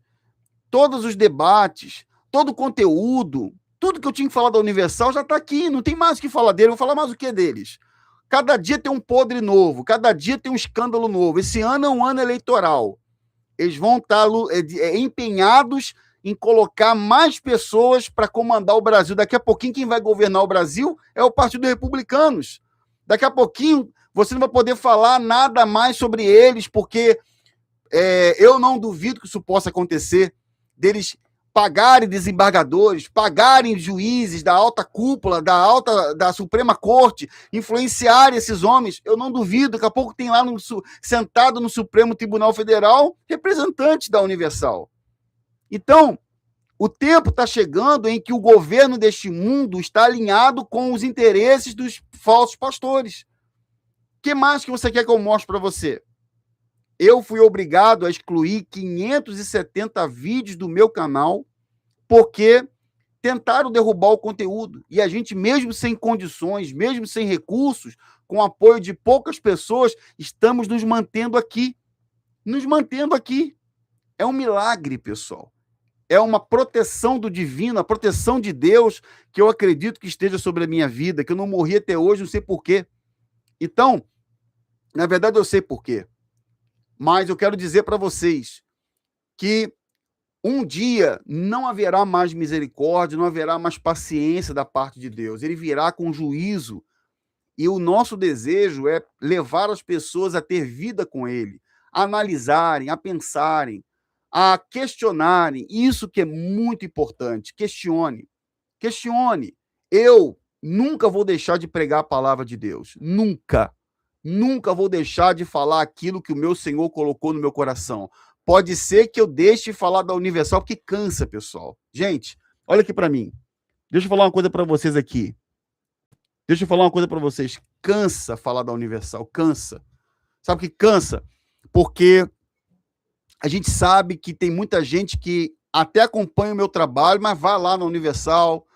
todos os debates, todo o conteúdo, tudo que eu tinha que falar da Universal já está aqui, não tem mais o que falar dele, eu vou falar mais o que deles. Cada dia tem um podre novo, cada dia tem um escândalo novo. Esse ano é um ano eleitoral. Eles vão estar empenhados em colocar mais pessoas para comandar o Brasil. Daqui a pouquinho, quem vai governar o Brasil é o Partido Republicanos. Daqui a pouquinho, você não vai poder falar nada mais sobre eles, porque eu não duvido que isso possa acontecer, deles pagarem desembargadores, pagarem juízes da alta cúpula, da Suprema Corte, influenciarem esses homens. Eu não duvido, daqui a pouco tem lá sentado no Supremo Tribunal Federal representante da Universal. Então, o tempo está chegando em que o governo deste mundo está alinhado com os interesses dos falsos pastores. O que mais que você quer que eu mostre para você? Eu fui obrigado a excluir 570 vídeos do meu canal porque tentaram derrubar o conteúdo. E a gente, mesmo sem condições, mesmo sem recursos, com o apoio de poucas pessoas, estamos nos mantendo aqui. Nos mantendo aqui. É um milagre, pessoal. É uma proteção do divino, a proteção de Deus, que eu acredito que esteja sobre a minha vida, que eu não morri até hoje, não sei porquê. Então, na verdade eu sei porquê. Mas eu quero dizer para vocês que um dia não haverá mais misericórdia, não haverá mais paciência da parte de Deus. Ele virá com juízo. E o nosso desejo é levar as pessoas a ter vida com ele, a analisarem, a pensarem, a questionarem. Isso que é muito importante. Questione. Questione. Eu nunca vou deixar de pregar a palavra de Deus. Nunca. Nunca vou deixar de falar aquilo que o meu Senhor colocou no meu coração. Pode ser que eu deixe de falar da Universal, porque cansa, pessoal. Gente, olha aqui para mim. Deixa eu falar uma coisa para vocês aqui. Cansa falar da Universal, cansa. Sabe que cansa? Porque a gente sabe que tem muita gente que até acompanha o meu trabalho, mas vai lá na Universal,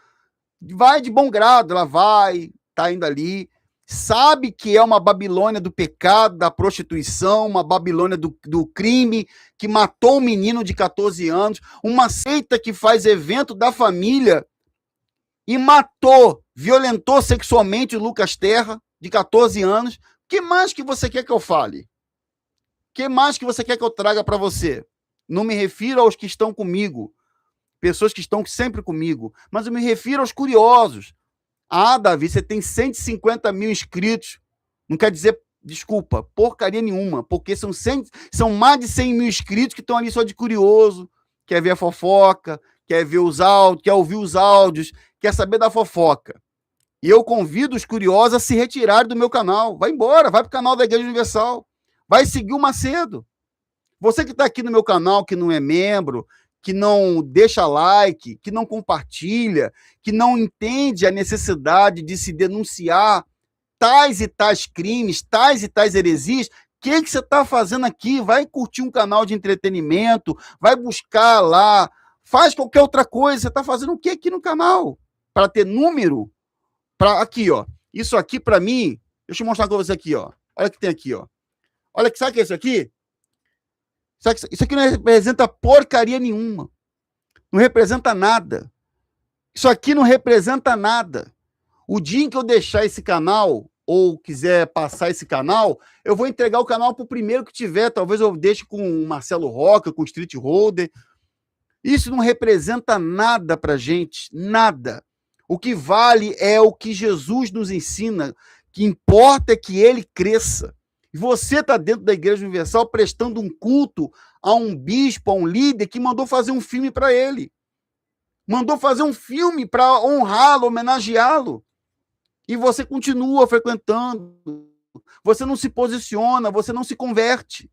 vai de bom grado, ela vai, tá indo ali, sabe que é uma Babilônia do pecado, da prostituição, uma Babilônia do crime, que matou um menino de 14 anos, uma seita que faz evento da família e matou, violentou sexualmente o Lucas Terra, de 14 anos. O que mais que você quer que eu fale? O que mais que você quer que eu traga para você? Não me refiro aos que estão comigo, pessoas que estão sempre comigo, mas eu me refiro aos curiosos. Ah, Davi, você tem 150 mil inscritos. Não quer dizer, desculpa, porcaria nenhuma, porque são mais de 100 mil inscritos que estão ali só de curioso, quer ver a fofoca, quer ver os áudios, quer ouvir os áudios, quer saber da fofoca. E eu convido os curiosos a se retirarem do meu canal. Vai embora, vai para o canal da Igreja Universal. Vai seguir o Macedo. Você que está aqui no meu canal, que não é membro, que não deixa like, que não compartilha, que não entende a necessidade de se denunciar tais e tais crimes, tais e tais heresias, o que você está fazendo aqui? Vai curtir um canal de entretenimento, vai buscar lá, faz qualquer outra coisa. Você está fazendo o que aqui no canal? Para ter número? Aqui, ó. Isso aqui, para mim, deixa eu mostrar com você aqui, ó. Olha o que tem aqui, ó. Olha, sabe o que é isso aqui? Isso aqui não representa porcaria nenhuma. Não representa nada. Isso aqui não representa nada. O dia em que eu deixar esse canal, ou quiser passar esse canal, eu vou entregar o canal para o primeiro que tiver. Talvez eu deixe com o Marcelo Roca, com o Street Holder. Isso não representa nada para a gente. Nada. O que vale é o que Jesus nos ensina. O que importa é que ele cresça. E você está dentro da Igreja Universal prestando um culto a um bispo, a um líder que mandou fazer um filme para ele. Mandou fazer um filme para honrá-lo, homenageá-lo. E você continua frequentando. Você não se posiciona, você não se converte.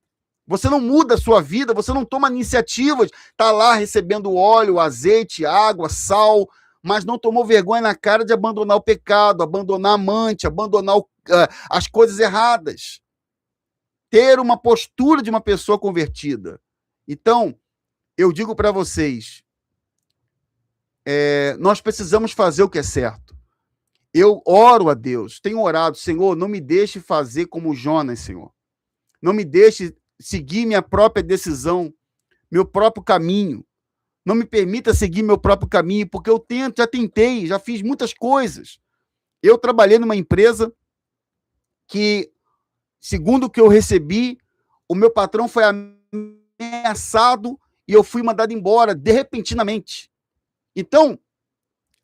Você não muda a sua vida, você não toma iniciativas. Está lá recebendo óleo, azeite, água, sal, mas não tomou vergonha na cara de abandonar o pecado, abandonar a amante, abandonar as coisas erradas. Ter uma postura de uma pessoa convertida. Então, eu digo para vocês, nós precisamos fazer o que é certo. Eu oro a Deus, tenho orado, Senhor, não me deixe fazer como Jonas, Senhor. Não me deixe seguir minha própria decisão, meu próprio caminho. Não me permita seguir meu próprio caminho, porque eu já tentei, já fiz muitas coisas. Eu trabalhei numa empresa que, segundo o que eu recebi, o meu patrão foi ameaçado e eu fui mandado embora, repentinamente. Então,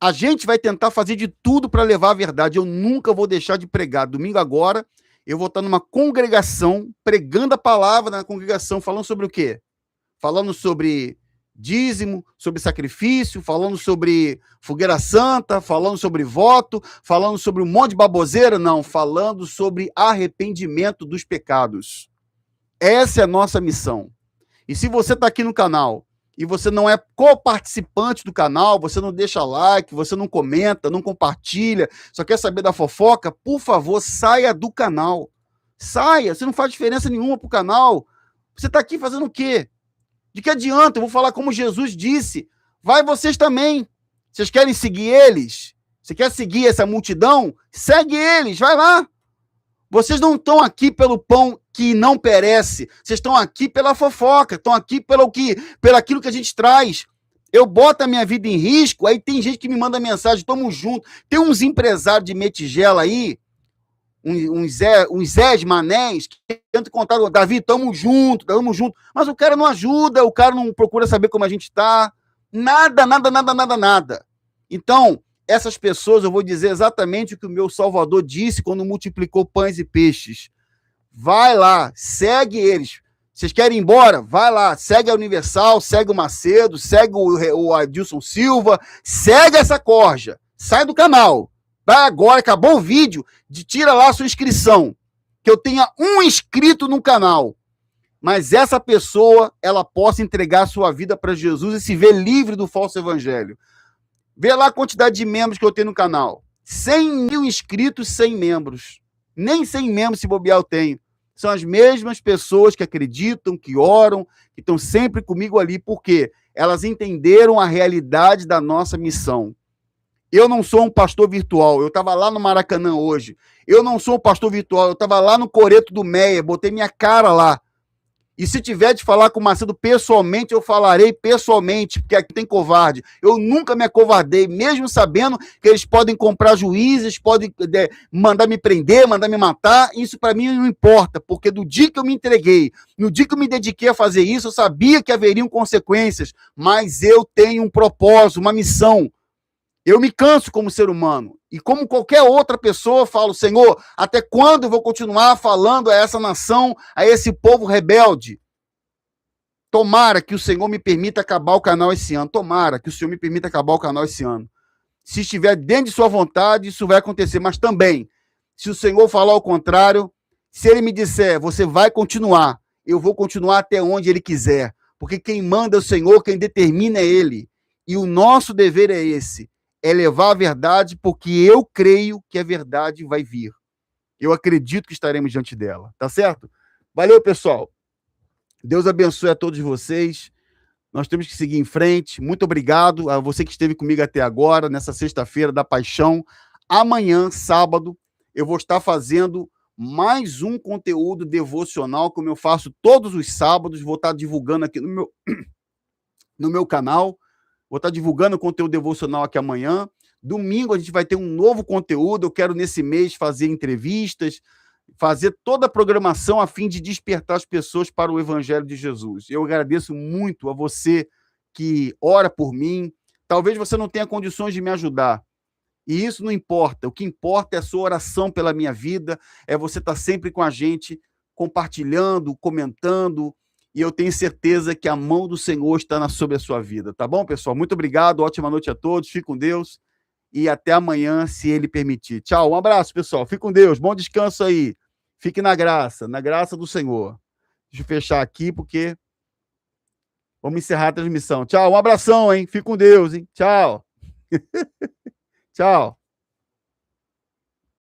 a gente vai tentar fazer de tudo para levar a verdade. Eu nunca vou deixar de pregar. Domingo agora, eu vou estar numa congregação, pregando a palavra na congregação, falando sobre o quê? Falando sobre dízimo, sobre sacrifício, falando sobre fogueira santa, falando sobre voto, falando sobre um monte de baboseira, não, falando sobre arrependimento dos pecados. Essa é a nossa missão. E se você está aqui no canal e você não é co-participante do canal, você não deixa like, você não comenta, não compartilha, só quer saber da fofoca, por favor, saia do canal. Saia, você não faz diferença nenhuma para o canal. Você está aqui fazendo o quê? De que adianta? Eu vou falar como Jesus disse. Vai vocês também. Vocês querem seguir eles? Você quer seguir essa multidão? Segue eles, vai lá. Vocês não estão aqui pelo pão que não perece. Vocês estão aqui pela fofoca, estão aqui pelo aquilo que a gente traz. Eu boto a minha vida em risco, aí tem gente que me manda mensagem, tamo junto. Tem uns empresários de metigela aí, uns Zés Manés, que tentam contar, Davi, tamo junto. Mas o cara não ajuda, o cara não procura saber como a gente tá. Nada. Então, essas pessoas, eu vou dizer exatamente o que o meu Salvador disse quando multiplicou pães e peixes. Vai lá, segue eles. Vocês querem ir embora? Vai lá, segue a Universal, segue o Macedo, segue o Adilson Silva, segue essa corja. Sai do canal. Vai agora, acabou o vídeo, tira lá a sua inscrição. Que eu tenha um inscrito no canal. Mas essa pessoa, ela possa entregar a sua vida para Jesus e se ver livre do falso evangelho. Vê lá a quantidade de membros que eu tenho no canal. 100 mil inscritos, 100 membros. Nem 100 membros, se bobear, eu tenho. São as mesmas pessoas que acreditam, que oram, que estão sempre comigo ali. Por quê? Elas entenderam a realidade da nossa missão. Eu não sou um pastor virtual. Eu estava lá no Maracanã hoje. Eu não sou um pastor virtual. Eu estava lá no Coreto do Meia. Botei minha cara lá. E se tiver de falar com o Macedo pessoalmente, eu falarei pessoalmente, porque aqui tem covarde. Eu nunca me acovardei, mesmo sabendo que eles podem comprar juízes, podem mandar me prender, mandar me matar. Isso para mim não importa, porque do dia que eu me entreguei, no dia que eu me dediquei a fazer isso, eu sabia que haveriam consequências, mas eu tenho um propósito, uma missão. Eu me canso como ser humano. E como qualquer outra pessoa, eu falo, Senhor, até quando eu vou continuar falando a essa nação, a esse povo rebelde? Tomara que o Senhor me permita acabar o canal esse ano. Tomara que o Senhor me permita acabar o canal esse ano. Se estiver dentro de sua vontade, isso vai acontecer. Mas também, se o Senhor falar o contrário, se ele me disser, você vai continuar, eu vou continuar até onde ele quiser. Porque quem manda é o Senhor, quem determina é ele. E o nosso dever é esse, é levar a verdade, porque eu creio que a verdade vai vir. Eu acredito que estaremos diante dela, tá certo? Valeu, pessoal. Deus abençoe a todos vocês. Nós temos que seguir em frente. Muito obrigado a você que esteve comigo até agora, nessa sexta-feira da Paixão. Amanhã, sábado, eu vou estar fazendo mais um conteúdo devocional, como eu faço todos os sábados. Vou estar divulgando aqui no meu canal. Vou estar divulgando o conteúdo devocional aqui amanhã. Domingo a gente vai ter um novo conteúdo. Eu quero, nesse mês, fazer entrevistas, fazer toda a programação a fim de despertar as pessoas para o Evangelho de Jesus. Eu agradeço muito a você que ora por mim. Talvez você não tenha condições de me ajudar. E isso não importa. O que importa é a sua oração pela minha vida, é você estar sempre com a gente, compartilhando, comentando, e eu tenho certeza que a mão do Senhor está sobre a sua vida. Tá bom, pessoal? Muito obrigado, ótima noite a todos, fique com Deus, e até amanhã, se Ele permitir. Tchau, um abraço, pessoal, fique com Deus, bom descanso aí, fique na graça do Senhor. Deixa eu fechar aqui, porque vamos encerrar a transmissão. Tchau, um abração, hein? Fique com Deus, hein? Tchau. Tchau.